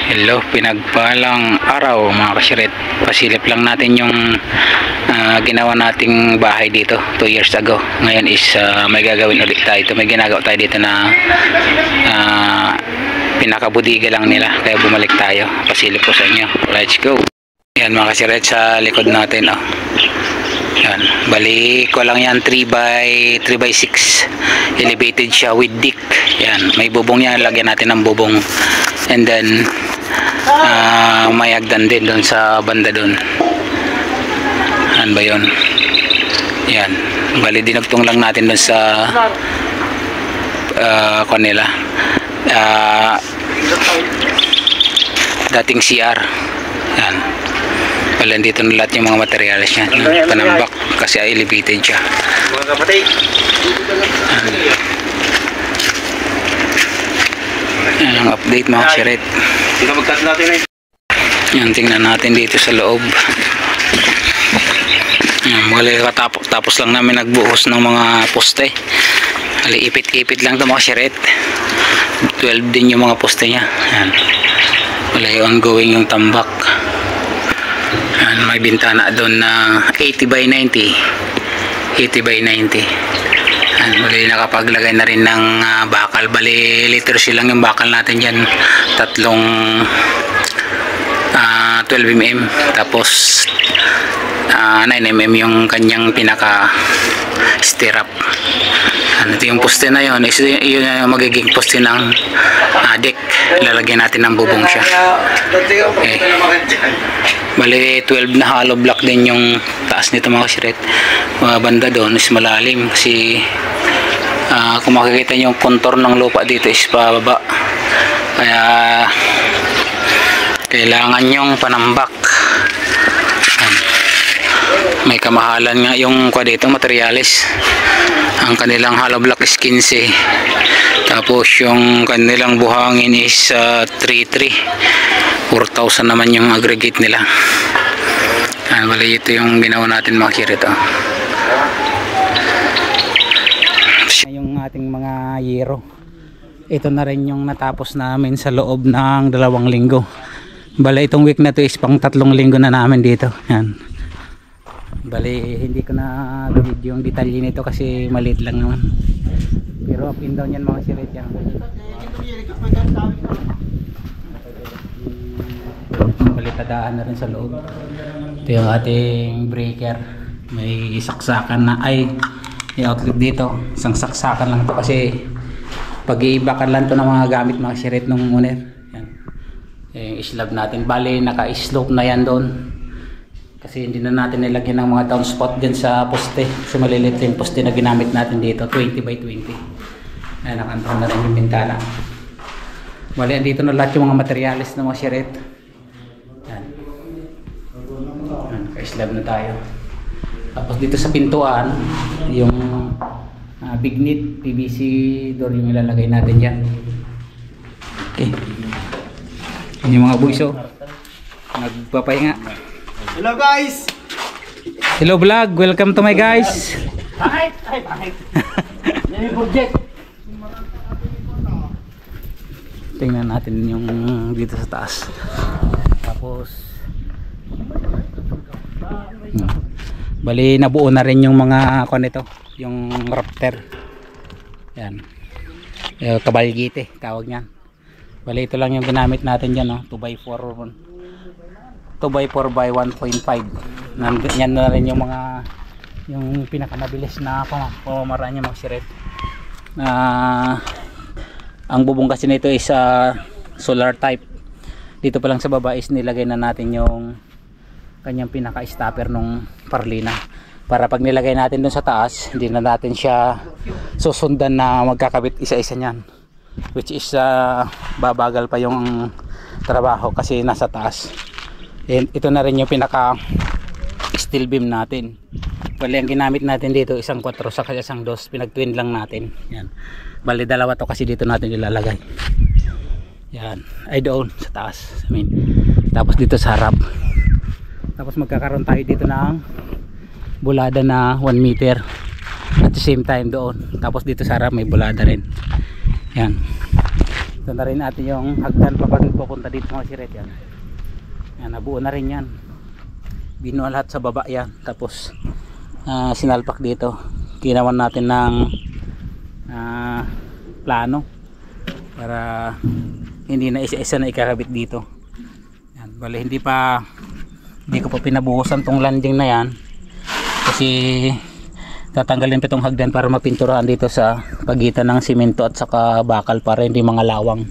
Hello, pinagpalang araw mga kasiret. Pasilip lang natin yung ginawa nating bahay dito 2 years ago. Ngayon is may gagawin ulit tayo. May ginagawa tayo dito na pinakabudiga lang nila. Kaya bumalik tayo. Pasilip ko sa inyo. Let's go. Yan mga kasiret, sa likod natin. Oh. Yan. Bali ko lang yan 3x6. Elevated siya with deck. Yan. May bubong yan. Lagyan natin ng bubong. And then may hagdan din doon sa banda doon. Ano ba yun? Yan. Bali dinugtong lang natin doon sa kanila dating CR. Yan. Bali dito na lahat yung mga materials niya. Panambak kasi elevated siya. Mga kapatid. Yan ang update mga kasiret. Magkat natin eh. Yan, tingnan natin dito sa loob. Yan, wala tapos lang namin nagbuhos ng mga poste. Ali ipit-ipit lang ito mga kasiret. 12 din yung mga poste niya. Yan. Wala yung ongoing yung tambak. Yan, may bintana doon na 80 by 90. 80 by 90. Yan, bali nakapaglagay na rin ng bakal. Bali liters lang yung bakal natin dyan. Tatlong 12mm. Tapos 9mm yung kanyang pinaka stirrup. Ito yung poste na yun. Yun yung magiging poste ng deck. Lalagyan natin ng bubong siya. Okay. Bali 12 na hollow block din yung taas nito mga kasiret. Banda doon is malalim kasi kung makikita nyo yung contour ng lupa dito is pababa. Kaya kailangan yung panambak. May kamahalan nga yung dito materialis. Ang kanilang hollow block is 15. Tapos yung kanilang buhangin is 3.3. 4,000 naman yung aggregate nila. Bali ito yung ginawa natin mga kasiret. Yung ating mga yero, ito na rin yung natapos namin sa loob ng 2 linggo. Bali itong week na to is pang 3 linggo na namin dito. Yan. Bali hindi ko na video yung detalye nito kasi maliit lang naman. Pero up and down yan mga kasiret yan. Balitadaan na rin sa loob. Ito yung ating breaker. May saksakan na may outlet dito. Isang saksakan lang to kasi pag-iibakan lang to ng mga gamit mga kasiret nung owner. Yan. Yung slab natin. Bali naka-slope na yan doon. Kasi hindi na natin nilagyan ng mga down spot dyan sa poste. Kasi malilit yung poste na ginamit natin dito. 20 by 20. Ayan, nakantong na rin yung bintana. Bali, andito na lahat yung mga materialis ng mga kasiret. Yan. Naka-slab na tayo. Tapos dito sa pintuan, yung big knit PVC door yung ilalagay natin dyan. Okay. Yan yung mga buiso. Nagpapahinga. Hello guys! Hello vlog! Welcome to my guys! Bakit? Yan yung project. Tingnan natin yung dito sa taas. Tapos bali nabuo na rin yung mga nito, yung rafter. Yan. Kabalgite tawag niyan. Bali ito lang yung ginamit natin diyan, 2x4 by 1.5. Yan na rin yung mga yung pinakamabilis na pamamaraan niya mga kasiret. Ang bubong kasi nito is solar type. Dito pa lang sa baba is nilagay na natin yung kanyang pinaka stopper nung parlina para pag nilagay natin dun sa taas hindi na natin siya susundan na magkakabit isa-isa niyan, which is babagal pa yung trabaho kasi nasa taas. And ito na rin yung pinaka steel beam natin. Bali ang ginamit natin dito isang 4 sa isang 2, pinag-twin lang natin. Yan. Bali dalawa to kasi dito natin ilalagay. Yan. Ay doon sa taas. Tapos dito sa harap. Tapos magkakaroon tayo dito ng bulada na 1 meter. At the same time doon. Tapos dito sa harap may bulada rin. Yan. Ito na rin natin yung hagdan papunta dito mga siret. Yan. Yan, nabuo na rin yan. Binuo lahat sa baba yan. Tapos sinalpak dito. Ginawan natin ng plano para hindi na isa-isa na ikakabit dito. Yan. Bale, hindi ko pa pinabuhusan tong landing na yan. Kasi tatanggalin pa itong hagdan para mapinturahan dito sa pagitan ng simento at saka bakal para hindi mga lawang.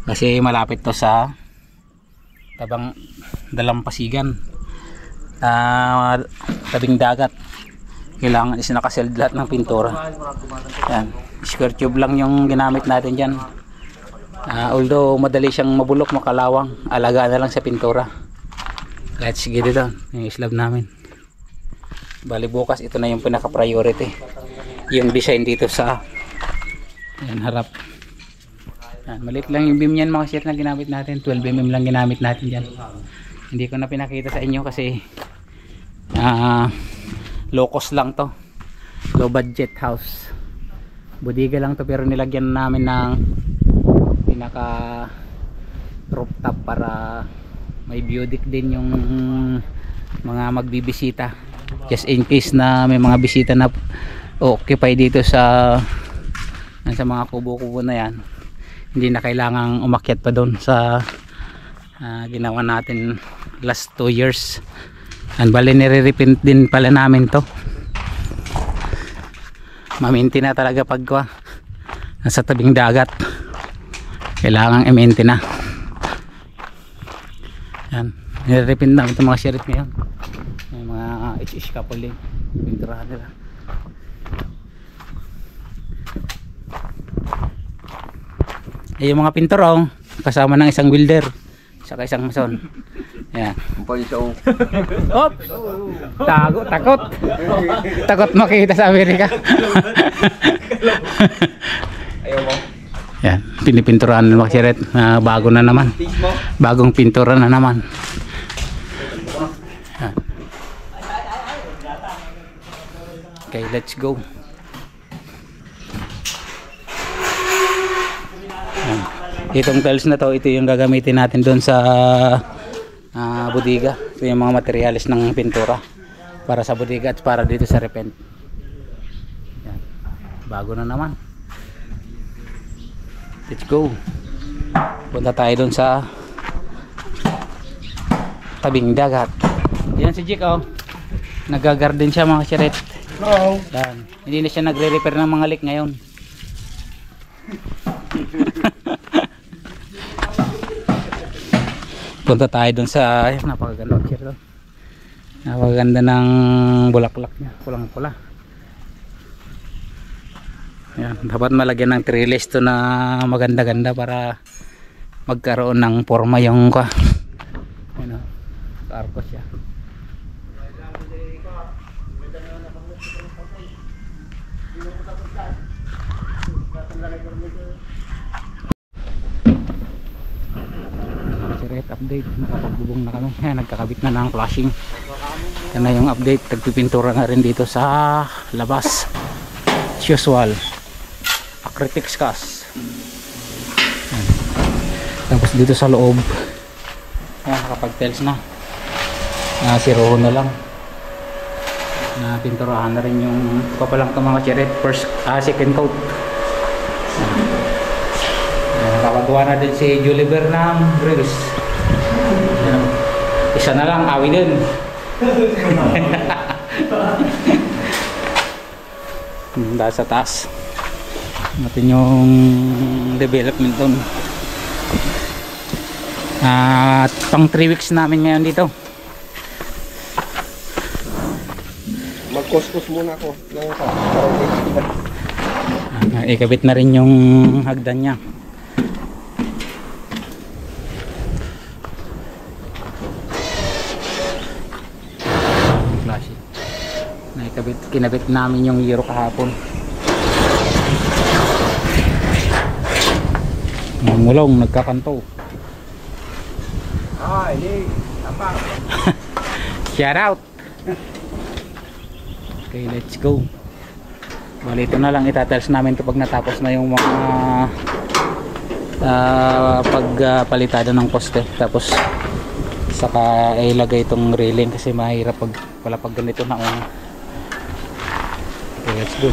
Kasi malapit to sa dalampasigan, tabing dagat. Kailangan is nakaseld lahat ng pintura. Yan. Square tube lang yung ginamit natin dyan. Although madali siyang mabulok, makalawang, alagaan na lang sa pintura. Kahit sige dito yung slab namin. Bali bukas ito na yung pinaka priority, yung design dito sa yan, harap. Yan, maliit lang yung beam yan mga shit na ginamit natin. 12mm lang ginamit natin dyan. Hindi ko na pinakita sa inyo kasi low cost lang to, low budget house, bodega lang to, pero nilagyan namin ng pinaka rooftop para may view deck din yung mga magbibisita, just in case na may mga bisita na occupy dito sa mga kubo-kubo na yan, hindi na kailangang umakyat pa doon sa ginawa natin last 2 years. And bali nire-repaint din pala namin to, maminti na talaga pag nasa tabing dagat, kailangang i-maintain na. Yan, nire-repaint namin itong mga sheriff ngayon. Yung mga HH couple din, pinturahan nila. Ay, yung mga pintor kasama ng isang welder saka isang mason. Yan. Oops! Takot makita sa Amerika. Yan, pinipinturahan ng maksiret. Bago na naman. Bagong pintura na naman. Yan. Okay, let's go. Yan. Itong tiles na to, ito yung gagamitin natin doon sa bodega. Ito yung mga materials ng pintura para sa bodega at para dito sa repent. Yan. Bago na naman. Let's go. Punta tayo doon sa tabing dagat. Yan si Jake, nagagarden siya mga siret. Yan. Hindi na siya nagre-repair ng mga leak ngayon. Punta tayo dun sa napakaganda ng napakaganda ng bulaklak niya, pulang pula. Yan, dapat malagyan ng trellis to na maganda-ganda para magkaroon ng forma yung ano, arko siya. Update, nakapagbubong na kami. Nagkakabit na ng flashing. Yan na yung update. Nagpipintura na rin dito sa labas. As usual, acrylic cast. Tapos dito sa loob, nakapag-tiles na. Siroho na lang. Pinturahan na rin yung papalang ito mga chiret. Second coat. Nakapagawa na din si Juliver ng grills. Isa na lang, awi din. Dahil sa taas natin yung development doon. At pang 3 weeks namin ngayon dito. Magkuskus muna ako. Ikabit na rin yung hagdan niya. Kinabit namin yung yero kahapon. Mulong nagkakanto. Shout out. Okay, let's go. Bali ito na lang itatiles namin to pag natapos na yung mga pagpalitada ng poste, tapos saka ilagay itong railing kasi mahirap pag ganito na. Okay, let's go.